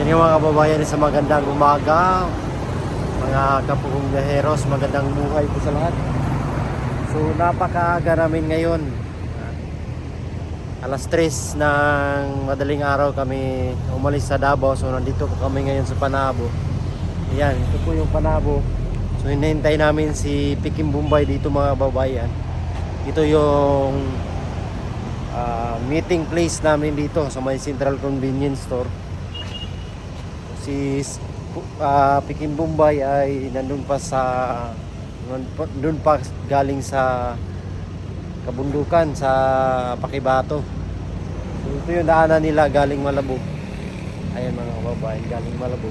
Yan yung mga kababayan sa magandang umaga, mga kapugong gaheros, magandang buhay po sa lahat. So napakaaga namin ngayon. Alas 3 ng madaling araw kami umalis sa Davao. So nandito po kami ngayon sa Panabo. Ayan, ito po yung Panabo. So hinihintay namin si Pikim Bombay dito mga kababayan. Ito yung meeting place namin dito sa may Central Convenience Store. Si Pikim Bombay ay nandun pa galing sa kabundukan sa Pakibato. So ito yung daanan nila galing Malabo. Ayan mga kababayan, galing Malabo.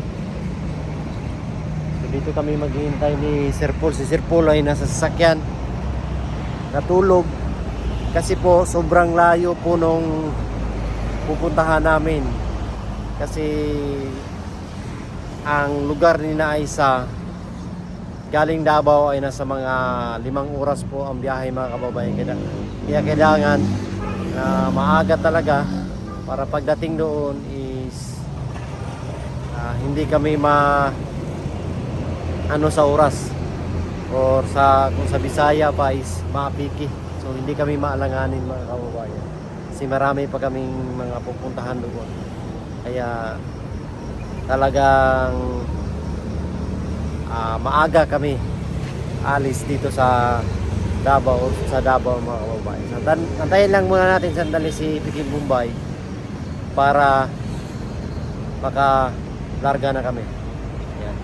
So dito kami maghihintay ni Sir Paul. Si Sir Paul ay nasa sasakyan, natulog kasi po sobrang layo po nung pupuntahan namin. Kasi ang lugar ni Naisa galing Davao ay nasa mga 5 oras po ang biyahe mga kababayan. Kaya kailangan maaga talaga para pagdating doon is hindi kami sa oras, or kung sa Bisaya pa is mapiki. So hindi kami maalanganin mga kababayan kasi marami pa kaming mga pupuntahan doon. Kaya talagang maaga kami alis dito sa Davao mga kababayan. Antayin lang muna natin sandali si Pikim Bombay para makalarga na kami. Ayan.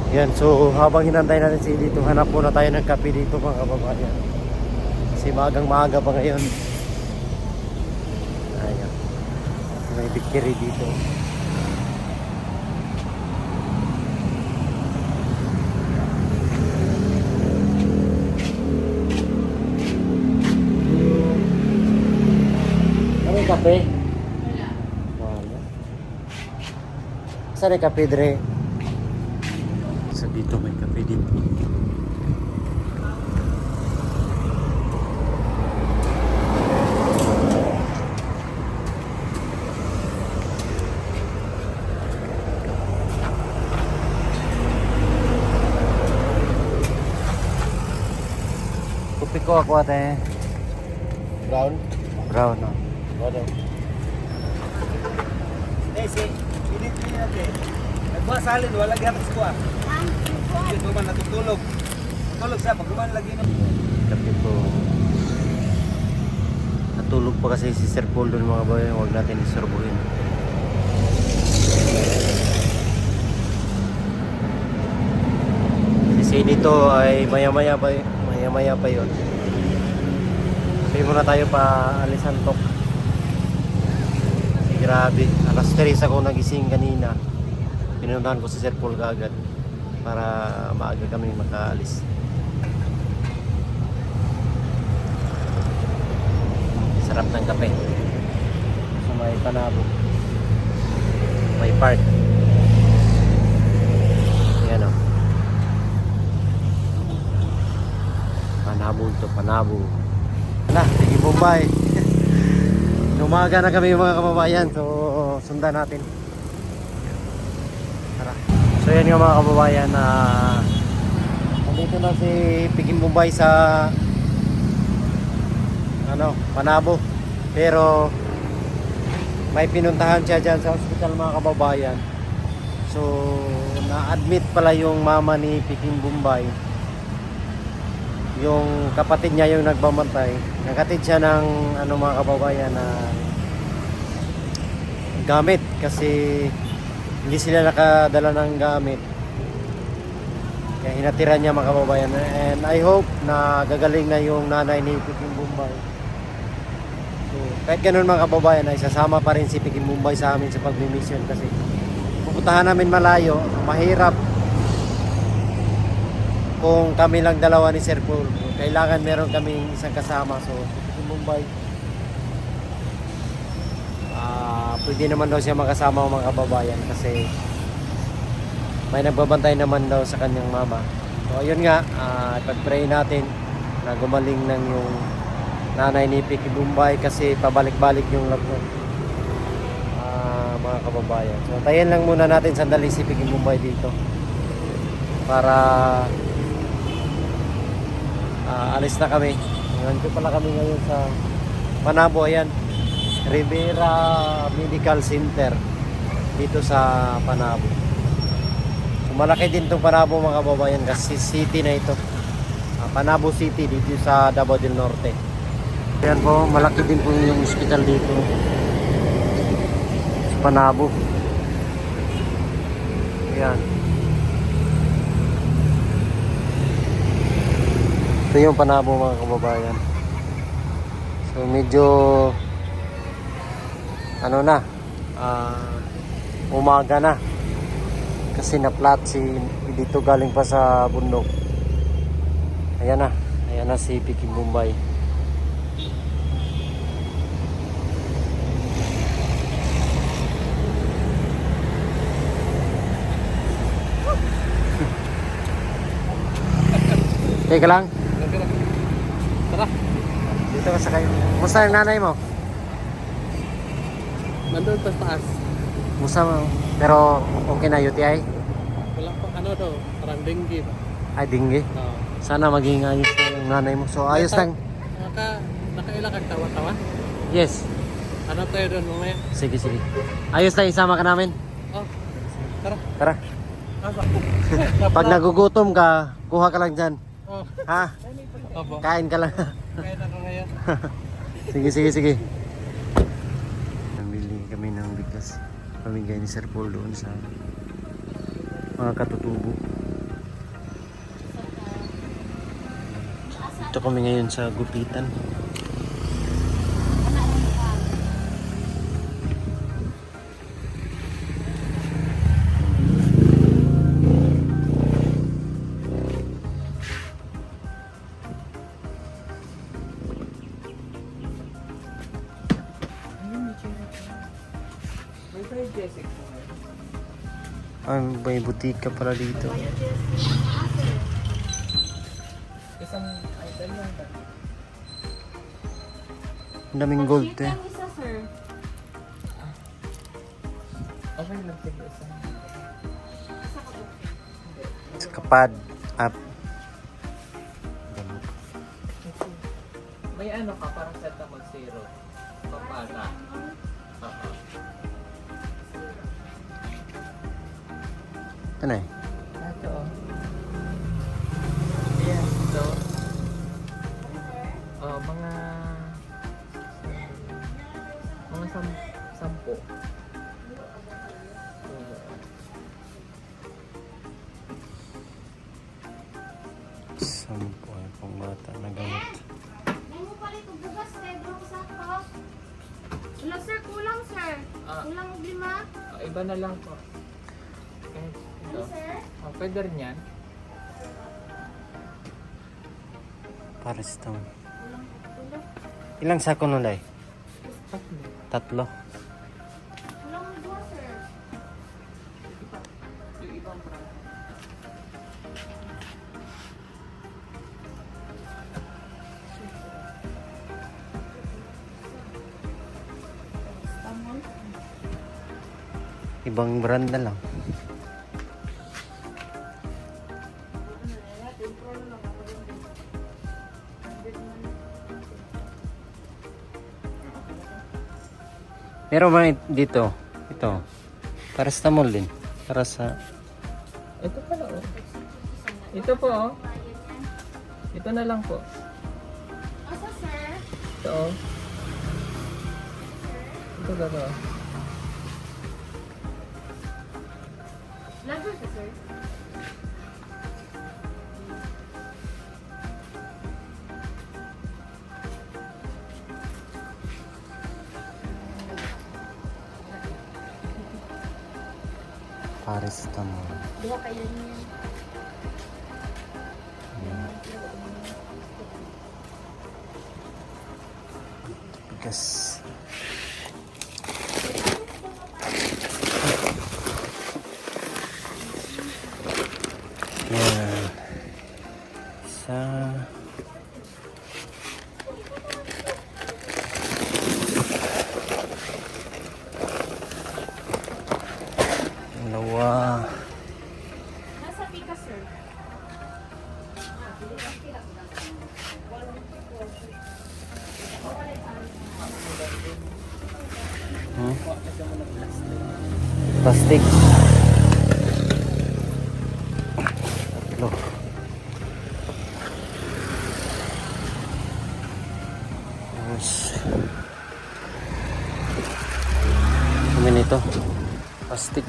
Yan, so habang hinantay natin si dito, hanap muna tayo ng kape dito mga kababayan. Kasi maaga pa ngayon. Ayan. May bikiri dito. Ano yung kape? Wala. Saan yung kape, Dre? Dito may kape dito. Kopi ko ako ate. Brown? Brown, no. Brown. Pinit natin. Nagbuha salin, wala gyapon sa kuha. Dito man natutulog. Tulog siya, pagkuman lagi na. Kape po. Natulog pa kasi si Sir Paul doon mga bayan. Huwag natin isorbuhin. Kasi dito ay maya-maya pa yun. Sabi muna tayo pa alisan tok. Grabe. Alas 3 ako nagising kanina. Pinuntahan ko si Sir Paul kaagad para maaga kami makaalis. Sarap ng kape. So may Panabo, may park. Yan o. Panabo. Sige Bombay. Umaga na kami mga kababayan. So sundan natin. Tara. So yan nga mga kababayan, nandito na si Pikim Bombay sa Panabo. Pero may pinuntahan siya dyan sa hospital mga kababayan. So na-admit pala yung mama ni Pikim Bombay. Yung kapatid niya yung nagbabantay. Nakatid siya ng mga kababayan na gamit kasi hindi sila nakadala ng gamit. Kaya hinatira niya mga kababayan. And I hope na gagaling na yung nanay ni Pikim Bombay. So, kahit ganun mga kababayan, ay sasama pa rin si Pikim Bombay sa amin sa pagmi-mission kasi pupuntahan namin malayo. Mahirap kung kami lang dalawa ni Sir Paul. Kailangan meron kaming isang kasama. So si Pikim Bombay, pwede naman daw siya makasama mga kababayan kasi may nagbabantay naman daw sa kanyang mama. So ayun nga, ipag-pray natin na gumaling ng yung nanay ni Piki Bombay kasi pabalik-balik yung lagnat. Mga kababayan. So tayin lang muna natin sandali si Piki Bombay dito para alis na kami. Nandito pala kami ngayon sa Panabo, ayan, Rivera Medical Center dito sa Panabo. So, malaki din itong Panabo mga kababayan kasi city na ito. Panabo City dito sa Davao del Norte. Ayan po, malaki din po yung hospital dito sa Panabo. Ayan. Ito yung Panabo mga kababayan. So medyo ano na, umaga na kasi na-flat si dito galing pa sa bundok. Ayan na si Piki Bombay. Teka lang. Tara. Dito ka sa kayo. Musta yung nanay mo? Nandun pa taas. Musta mo? Pero okay na UTI? Wala pa ano daw. Parang dengue ba? Ay, dinggi. Oo. Sana maging ayos na yung nanay mo. So, ayos lang. Nakailang kang tawa-tawa? Yes. Ano tayo doon mamaya? Sige. Ayos lang, isama ka namin. Oh. Tara. Tara. Asa? Pag nagugutom ka, kuha ka lang dyan. Oh. Ha? Opo. Kain ka lang. Kaya na ko ngayon. Sige. Namili kami ng bigas. Pamigay ni Sir Paul doon sa mga katutubo. Ito kami ngayon sa gupitan. Ay, may butika pala dito. Isang idol lang ba? Ang daming gold eh. Isa, sir. Okay lang sige isang. Kapad up. May ano ka parang cetamol zero. Pampata. Oo. Ano eh? Ito. Ayan, ito. Mga sampo. Sampo ay pang bata na gamit. May mo pala ito bugas, sir. Bro, sako. Wala, sir. Kulang, sir. Kulang 5. Iba na lang po. Kahit ito. Sir? Pwede rin yan. Pares ito. Kulang. Ilang sako nun day? Tatlo. 3. Kulang 2, sir. Yung ibang brand. Tamol. Ibang brand na lang. Meron ba dito? Ito. Paracetamol din. Para sa... Ito pala oh. Ito po oh. Ito na lang po. Asa, sir? Ito oh. Ito ba ito? Lager ka, sir? Paracetamol. Duha kayo niya. Bigas. Yan. Isa. Dalawa. Nasa pika, sir. Hmm? Plastic. Tatlo. Tapos kami nito. Plastic.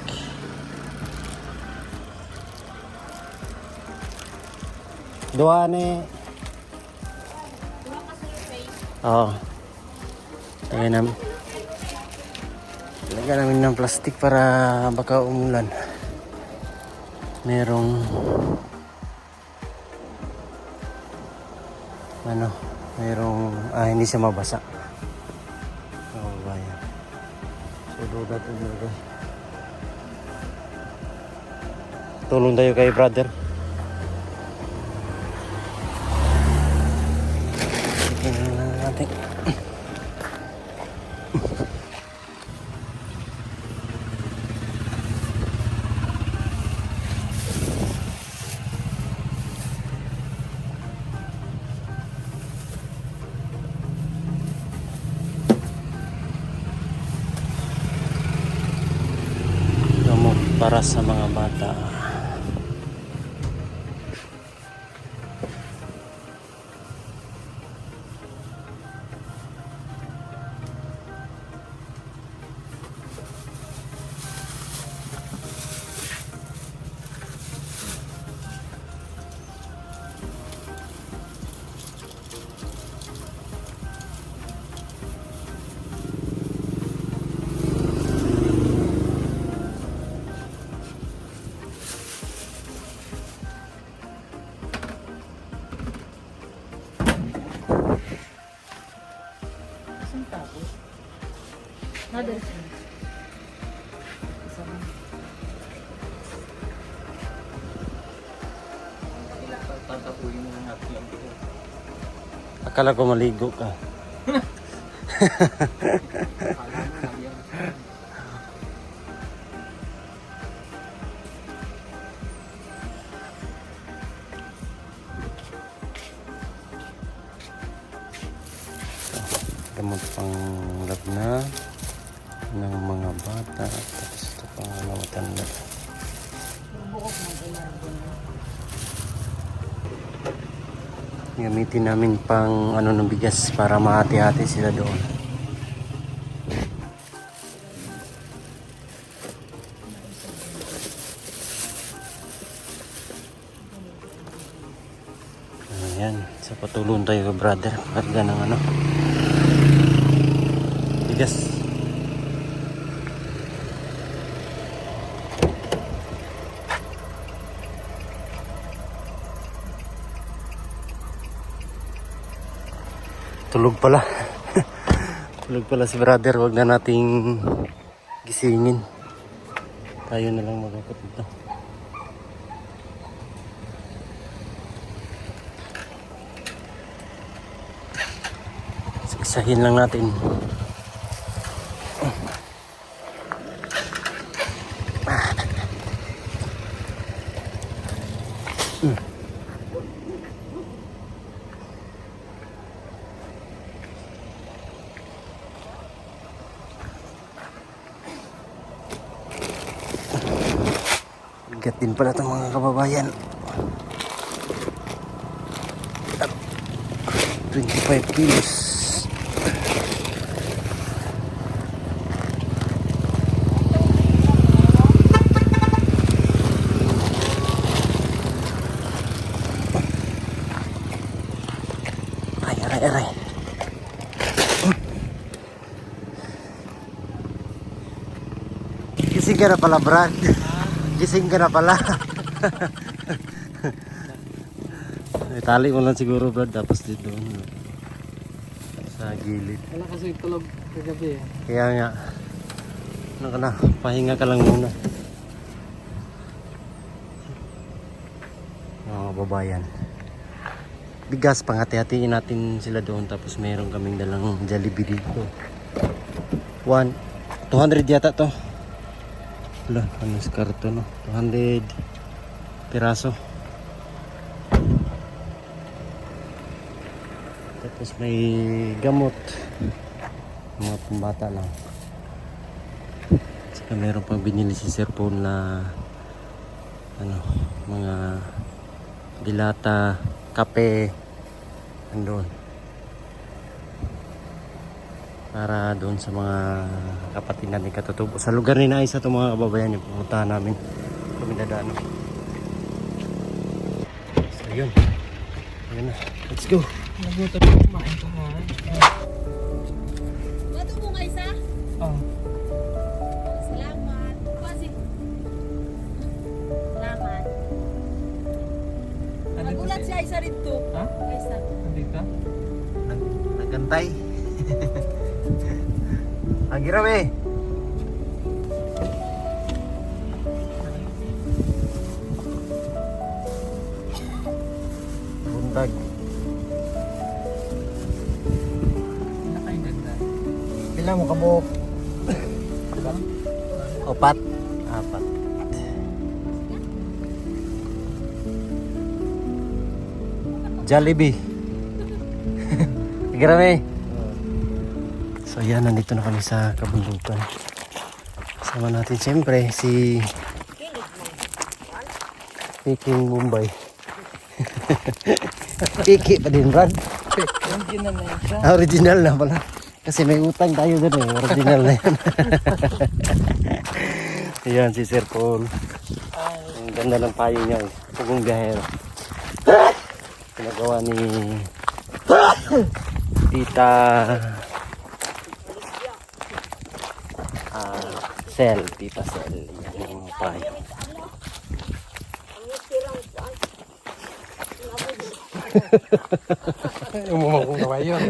Dua ni. Dua ka, sir, face. Oo. Ayan namin. Lagyan namin ng plastic para baka umulan. Merong hindi siya mabasa. Oh, bayan. So, duda to dito. Tulong tayo kay brother. Tingnan natin. Gamot para sa mga bata. Isang tapos. Nada. Isang. Tatapuin mo na natin ito. Akala ko maligo ka. Akala mo lang yan. Gamot pang lagna ng mga bata. Tapos ito pang mga matanda. Gamitin namin pang ng bigas para mahati-hati sila doon. Ayan, sa patulong tayo brother. Karga ng bigas. Tulog pala. Tulog pala si brother. Huwag na nating gisingin. Tayo na lang magkakot dito. Isahin lang natin. Bigat din pala itong mga kababayan. 25 kilos. Aray. Gising ka na pala, Brad. Gising ka na pala. Itali mo lang siguro, Brad. Tapos dito. Sa gilid. Wala kasi tulog kagabi eh. Kaya nga. Ano ka na? Pahinga ka lang muna. Mga babayan. bigas, pangati-hatiin natin sila doon. Tapos meron kaming dalang Jollibee dito. 200 yata to. Wala, ano sa karton, no? 200 piraso. Tapos may gamot, mga pambata lang. Saka meron pang binili si Sir Paul na ano, mga dilata, kape, andun. Para doon sa mga kapatid natin katutubo. Sa lugar ni Naisa itong mga kababayan yung pumuntahan namin. Kami dadaan. So yun. Ayun na. Let's go. Nagutom ko kumain ka ha. Bato mo nga isa? Oh. Salamat. Kasi... Salamat. Magulat siya isa rito. Ha? Isa. Nandito? Nagantay. Agirame. Bundag. Nakainan na. Pila mo kabuk? Opat. Apat. Jollibee. Agirame. So yan, nandito na kami sa kabundukan. Kasama natin siyempre si Peking Mumbai. Piki pa din, Brad. Original na yun siya. Original na pala. Kasi may utang tayo dun eh. Original na yan. Ayan si Sir Paul. Ang ganda ng payo niya eh. Pugong biyahero. Pinagawa ni Tita Sel. Tita Sel. Yan yung payo. Umumang kong gaway yun.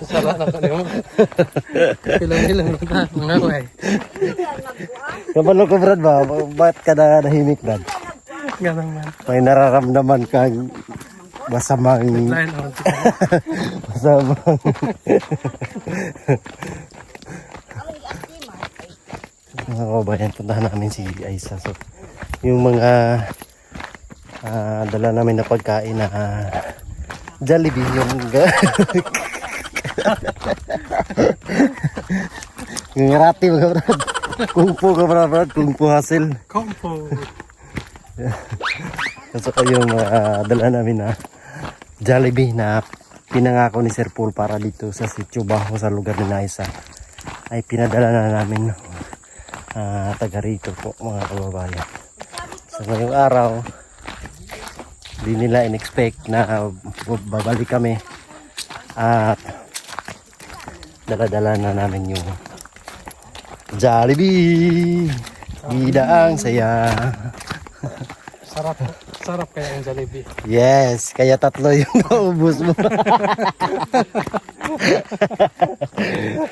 Sala na ka niyo. Ilang-ilang na mga kaway. Kabalo ko, Brad ba? Ba't ka na nahimik, Brad? Ganang man. May nararamdaman kang masamang... Lain naman. masamang... mga kabayan, puntahan namin si Aisa. So, yung mga dala namin na pagkain na Jollibee yung yung rati mga Brad. Kung po ka Brad, kung po hasil. Compo. So yung dala namin na Jollibee na pinangako ni Sir Paul para dito sa Sitio Bajo sa lugar ni Naisa ay pinadala na namin taga rito po mga kababayan. So ngayong araw hindi nila in-expect na babalik kami at dala-dala na namin yung Jollibee. Bida ang saya. Sarap. Sarap kaya ang Jollibee. Yes, kaya tatlo yung naubos mo.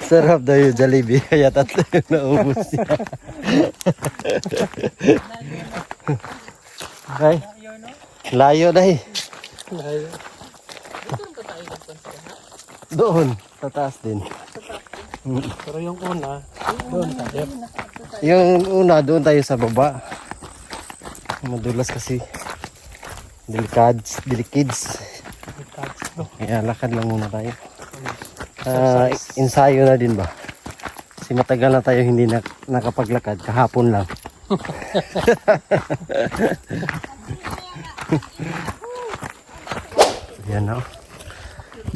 Sarap daw yung Jollibee, kaya tatlo yung naubos niya. Okay. Layo na eh. Doon, sa taas din. Pero yung una, doon tayo. Yung una, doon tayo sa baba. Madulas kasi. Delikids. Kaya lakad lang muna tayo. Ensayo na din ba? Kasi matagal na tayo hindi nakapaglakad. Kahapon lang. Ayan na.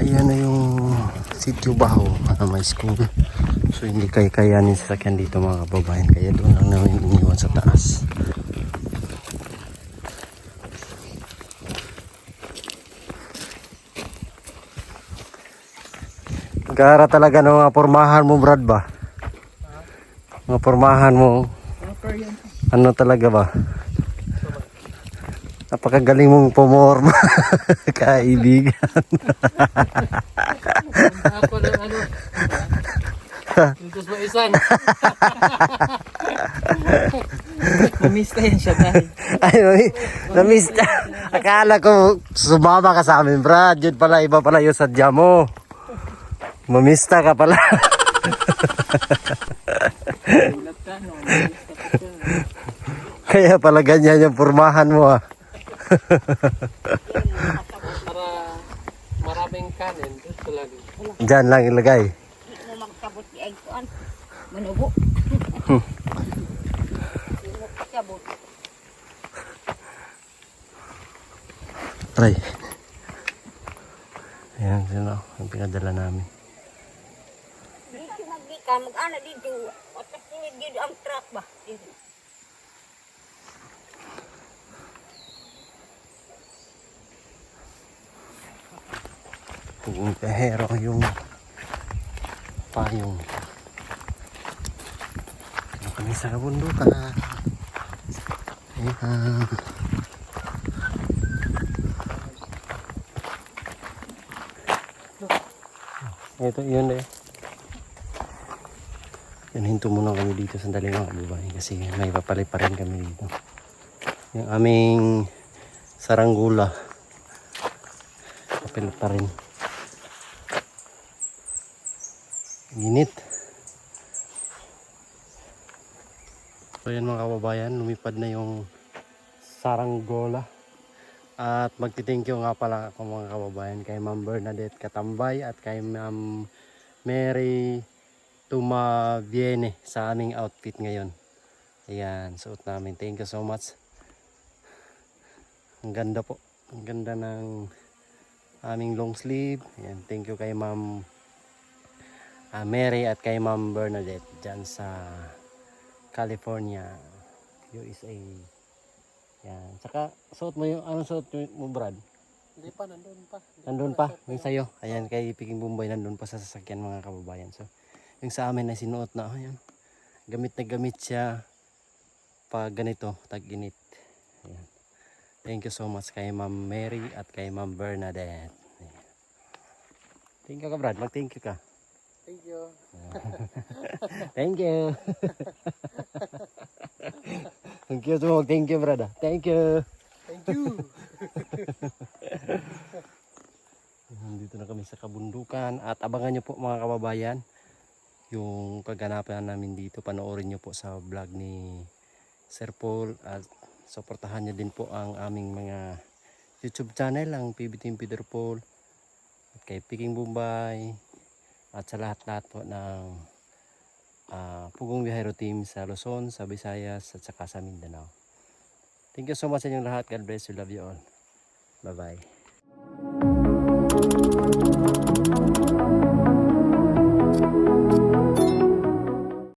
Ayan na yung Sitio Bajo. May school. So hindi kayanin sasakyan dito mga kababayan. Kaya doon lang namin iniwan sa taas. Gara talaga ng mga pormahan mo, Brad ba? Mga pormahan mo. Ano talaga ba? Napakagaling mong pumorma. Kaibigan. Ako lang ano. Lutos ba isan? Mamista yan siya dahil. Ay, na-miss ka. Akala ko sumama ka sa amin, Brad. Yun pala, iba pala yung sadya mo. Mamista ka pala. Ulat ka, no? Mamista ka siya. Kaya pala ganyan yung pormahan mo, ah. Para maraming kanin, gusto lagi. Diyan lang ilagay. Hindi mo magkabot di ay kuan. Manubo. Hindi mo magkabot. Try. Ayan, sino ang pinadala namin. Dito magika, mag-ana dito. Atas nila dito ang truck ba? Dito. Yung pehero, yung payong. Ano kami sa kabundukan. Ayan. Ito, yun eh. Yan, hinto muna kami dito sandali mga kababayan kasi may papalay pa rin kami dito. Yung aming saranggula. Papilot pa rin. Init. So yan mga kababayan, lumipad na yung saranggola. At magti-thank you nga pala ako mga kababayan kay Ma'am Bernadette Katambay at kay Ma'am Mary Tumaviene sa aming outfit ngayon. Ayan, suot namin. Thank you so much. Ang ganda po. Ang ganda ng aming long sleeve. Ayan, thank you kay Ma'am Mary at kay Ma'am Bernadette dyan sa California, USA. Yan. Tsaka suot mo yung anong suot mo, Brad? Hindi pa, nandun pa. Nandun pa, yung sa'yo. Ayan, kay Piking Bombay nandun pa sa sasakyan mga kababayan. So, yung sa amin na sinuot na, ayan. Gamit na gamit siya pag ganito, tag-init. Ayan. Thank you so much kay Ma'am Mary at kay Ma'am Bernadette. Ayan. Thank you ka, Brad. Mag-thank you ka. Thank you. Thank you. Thank you to thank you, brother. Thank you. Thank you. Dito na kami sa kabundukan at abangan nyo po mga kababayan yung kaganapan namin dito. Panoorin nyo po sa vlog ni Sir Paul at suportahan nyo din po ang aming mga YouTube channel, ang PB Team Peter Paul at kay Piking Bombay at sa lahat-lahat po ng Pugong Biyahero Team sa Luzon, sa Visayas at saka sa Mindanao. Thank you so much sa inyong lahat. God bless you. Love you all. Bye bye.